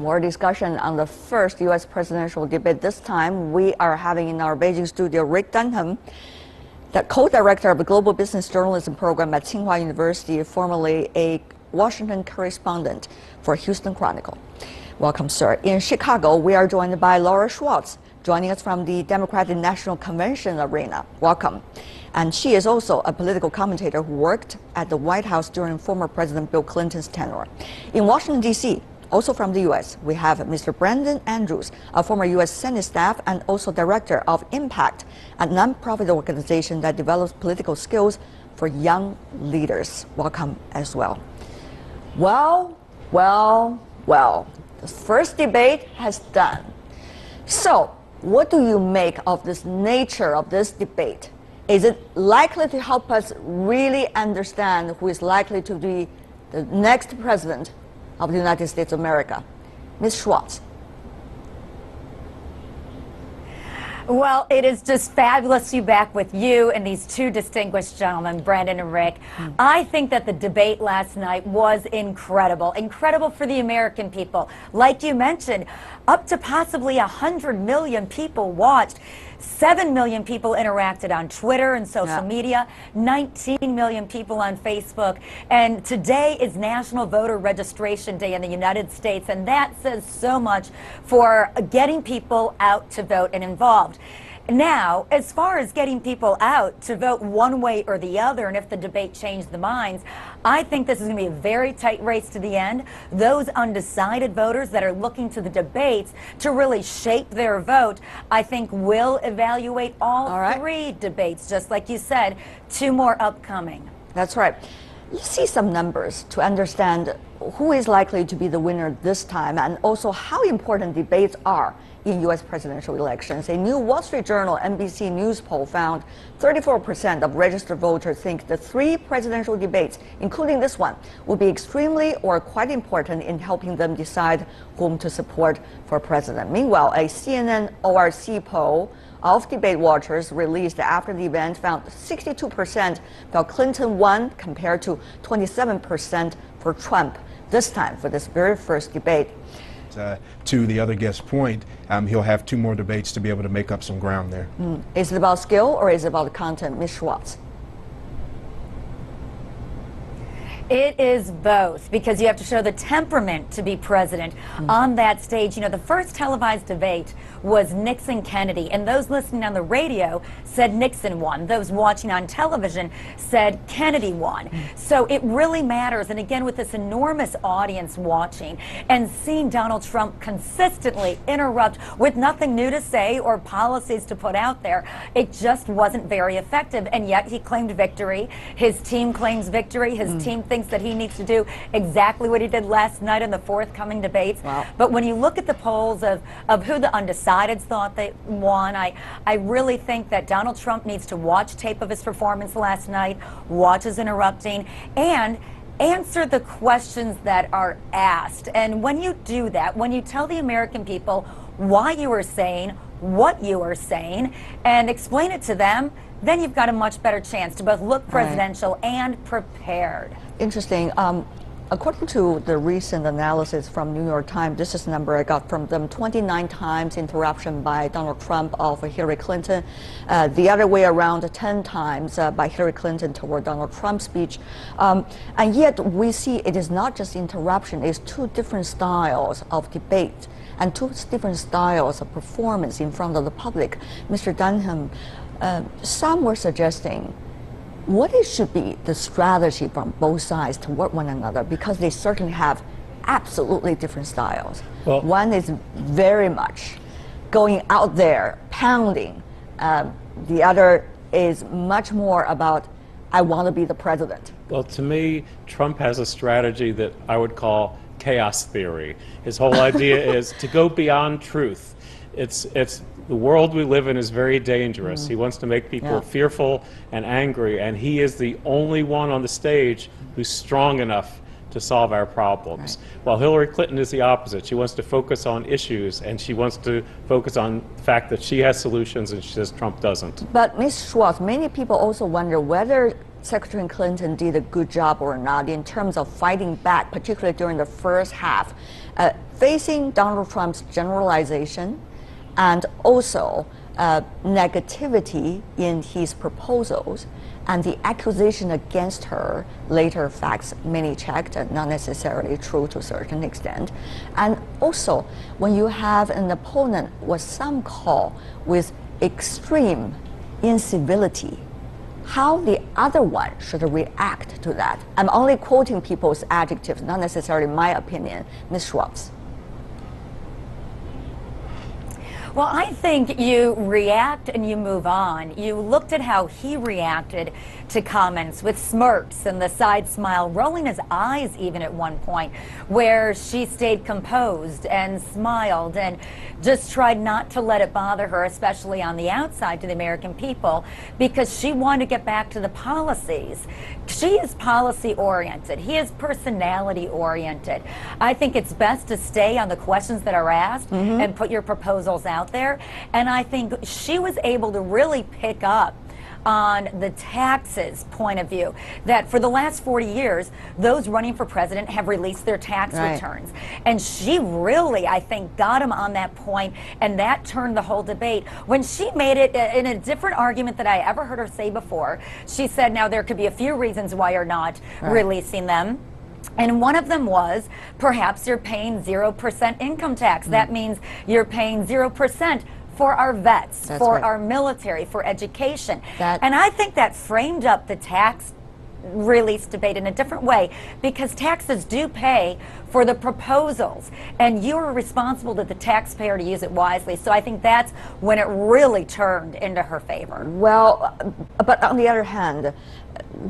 more discussion on the first U.S. presidential debate. This time, we are having in our Beijing studio Rick Dunham, the co-director of the Global Business Journalism Program at Tsinghua University, formerly a Washington correspondent for Houston Chronicle. Welcome, sir. In Chicago, we are joined by Laura Schwartz, joining us from the Democratic National Convention arena. Welcome. And she is also a political commentator who worked at the White House during former President Bill Clinton's tenure. In Washington, D.C., also from the U.S., we have Mr. Brandon Andrews, a former U.S. Senate staff and also director of Impact, a nonprofit organization that develops political skills for young leaders. Welcome as well. Well, the first debate has done. So, what do you make of this nature of this debate? Is it likely to help us really understand who is likely to be the next president of the United States of America? Ms. Schwartz. Well, it is just fabulous to be back with you and these two distinguished gentlemen, Brandon and Rick. I think that the debate last night was incredible. Incredible for the American people. Like you mentioned, up to possibly 100 million people watched. 7 million people interacted on Twitter and social media, 19 million people on Facebook, and today is National Voter Registration Day in the United States, and that says so much for getting people out to vote and involved. Now, as far as getting people out to vote one way or the other, and if the debate changed the minds, I think this is going to be a very tight race to the end. Those undecided voters that are looking to the debates to really shape their vote, I think will evaluate all three debates, just like you said, 2 more upcoming. That's right. Let's see some numbers to understand who is likely to be the winner this time and also how important debates are in U.S. presidential elections. A new Wall Street Journal NBC News poll found 34% of registered voters think the 3 presidential debates, including this one, will be extremely or quite important in helping them decide whom to support for president. Meanwhile, a CNN ORC poll of debate watchers released after the event found 62% felt Clinton won compared to 27% for Trump this time for this very first debate. To the other guest's point, he'll have 2 more debates to be able to make up some ground there. Is it about skill or is it about content, Ms. Schwartz? It is both, because you have to show the temperament to be president on that stage. You know, the first televised debate was Nixon-Kennedy, and those listening on the radio said Nixon won. Those watching on television said Kennedy won. So it really matters, and again, with this enormous audience watching and seeing Donald Trump consistently interrupt with nothing new to say or policies to put out there, it just wasn't very effective, and yet he claimed victory. His team claims victory. His team thinks that he needs to do exactly what he did last night in the forthcoming debates. But when you look at the polls of who the undecideds thought they won, I really think that Donald Trump needs to watch tape of his performance last night, watch his interrupting, and answer the questions that are asked. And when you do that, when you tell the American people why you are saying what you are saying and explain it to them, then you've got a much better chance to both look presidential and prepared. Interesting. According to the recent analysis from New York Times, this is a number I got from them, 29 times interruption by Donald Trump of Hillary Clinton. The other way around, 10 times by Hillary Clinton toward Donald Trump's speech. And yet we see it is not just interruption, it's 2 different styles of debate and 2 different styles of performance in front of the public. Mr. Dunham, some were suggesting what it should be the strategy from both sides toward one another, because they certainly have absolutely different styles. Well, one is very much going out there, pounding. The other is much more about, I want to be the president. Well, to me, Trump has a strategy that I would call chaos theory. His whole idea is to go beyond truth. It's the world we live in is very dangerous. He wants to make people fearful and angry, and he is the only one on the stage who's strong enough to solve our problems. While Hillary Clinton is the opposite. She wants to focus on issues, and she wants to focus on the fact that she has solutions and she says Trump doesn't. But Ms. Schwartz, many people also wonder whether Secretary Clinton did a good job or not in terms of fighting back, particularly during the first half, facing Donald Trump's generalization and also negativity in his proposals, and the accusation against her, later facts many checked, not necessarily true to a certain extent. And also, when you have an opponent with some call with extreme incivility, how the other one should react to that. I'm only quoting people's adjectives, not necessarily my opinion. Ms. Schwartz. Well, I think you react and you move on. You looked at how he reacted to comments with smirks and the side smile, rolling his eyes even at one point, where she stayed composed and smiled and just tried not to let it bother her, especially on the outside to the American people, because she wanted to get back to the policies. She is policy oriented. He is personality oriented. I think it's best to stay on the questions that are asked and put your proposals out there. And I think she was able to really pick up on the taxes point of view, that for the last 40 years, those running for president have released their tax returns. And she really, I think, got him on that point, and that turned the whole debate. When she made it in a different argument that I ever heard her say before, she said, now there could be a few reasons why you're not releasing them. And one of them was, perhaps you're paying 0% income tax. That means you're paying 0% for our vets, for our military, for education. And I think that framed up the tax release debate in a different way, because taxes do pay for the proposals, and you're responsible to the taxpayer to use it wisely. So I think that's when it really turned into her favor. Well, but on the other hand,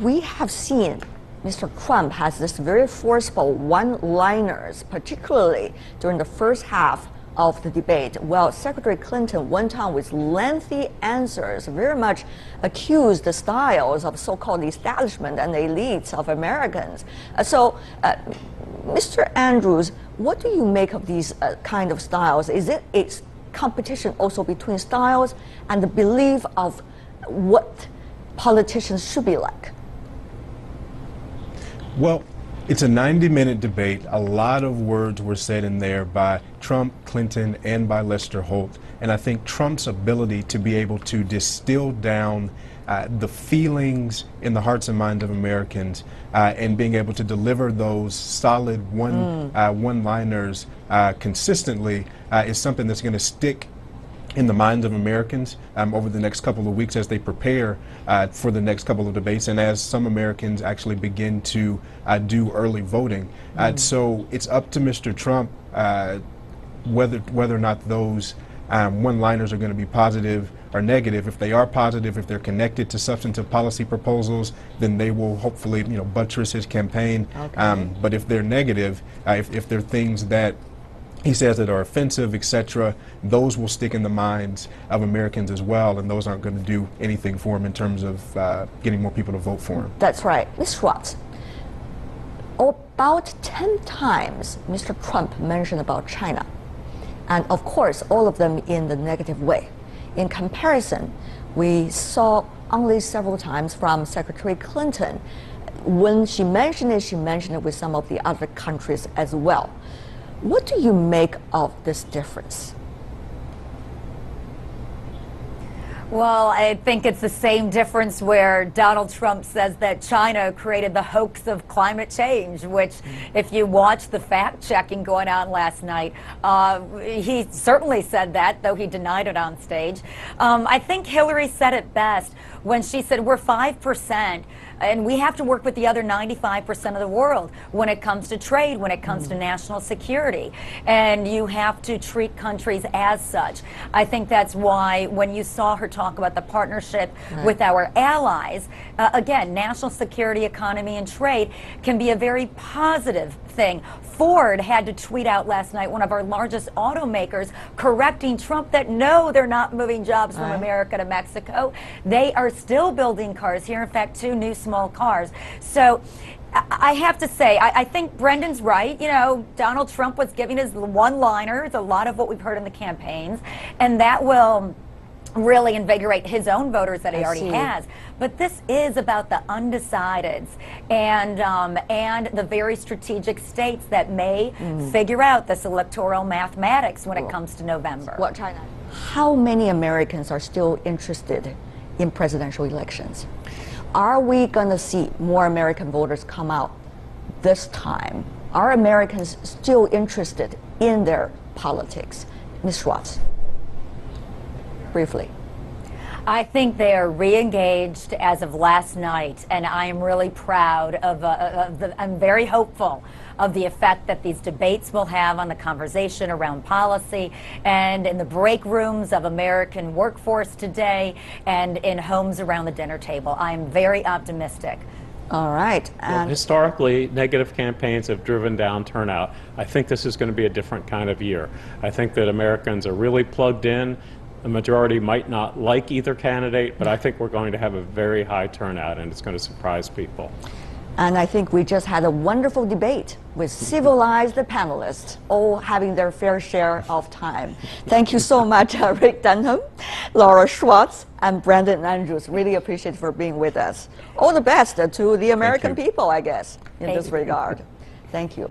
we have seen Mr. Trump has this very forceful one-liners, particularly during the first half of the debate. Well, Secretary Clinton went on with lengthy answers, very much accused the styles of so-called establishment and elites of Americans. Mr. Andrews, what do you make of these kind of styles? Is it a competition also between styles and the belief of what politicians should be like? Well, it's a 90-minute debate. A lot of words were said in there by Trump, Clinton, and by Lester Holt. And I think Trump's ability to be able to distill down the feelings in the hearts and minds of Americans and being able to deliver those solid one-liners consistently is something that's going to stick in the minds of Americans over the next couple of weeks as they prepare for the next couple of debates, and as some Americans actually begin to do early voting. So it's up to Mr. Trump whether or not those one-liners are going to be positive or negative. If they are positive, if they're connected to substantive policy proposals, then they will hopefully, buttress his campaign. But if they're negative, if they're things that he says that are offensive, etc., those will stick in the minds of Americans as well, and those aren't going to do anything for him in terms of getting more people to vote for him. That's right. Ms. Schwartz, about 10 times Mr. Trump mentioned about China, and of course all of them in the negative way. In comparison, we saw only several times from Secretary Clinton. When she mentioned it with some of the other countries as well. What do you make of this difference? Well, I think it's the same difference where Donald Trump says that China created the hoax of climate change, which if you watch the fact-checking going on last night, he certainly said that, though he denied it on stage. I think Hillary said it best when she said we're 5%. And we have to work with the other 95% of the world when it comes to trade, when it comes to national security. And you have to treat countries as such. I think that's why when you saw her talk about the partnership with our allies, again, national security, economy, and trade can be a very positive thing. Ford had to tweet out last night, one of our largest automakers, correcting Trump that no, they're not moving jobs from America to Mexico. They are still building cars here. In fact, 2 new small cars. So I have to say, I think Brendan's right. Donald Trump was giving his one-liners, a lot of what we've heard in the campaigns, and that will really invigorate his own voters that he I already see. has. But this is about the undecideds and the very strategic states that may figure out this electoral mathematics when it comes to November. What China? How many Americans are still interested in presidential elections? Are we going to see more American voters come out this time? Are Americans still interested in their politics? Ms. Schwartz, briefly. I think they are re-engaged as of last night, and I am really proud I'm very hopeful of the effect that these debates will have on the conversation around policy and in the break rooms of American workforce today and in homes around the dinner table. I am very optimistic. All right. Well, historically, negative campaigns have driven down turnout. I think this is going to be a different kind of year. I think that Americans are really plugged in. The majority might not like either candidate, but I think we're going to have a very high turnout, and it's going to surprise people. And I think we just had a wonderful debate with civilized panelists, all having their fair share of time. Thank you so much, Rick Dunham, Laura Schwartz, and Brandon Andrews. Really appreciate for being with us. All the best to the American people, I guess, in this regard. Thank you.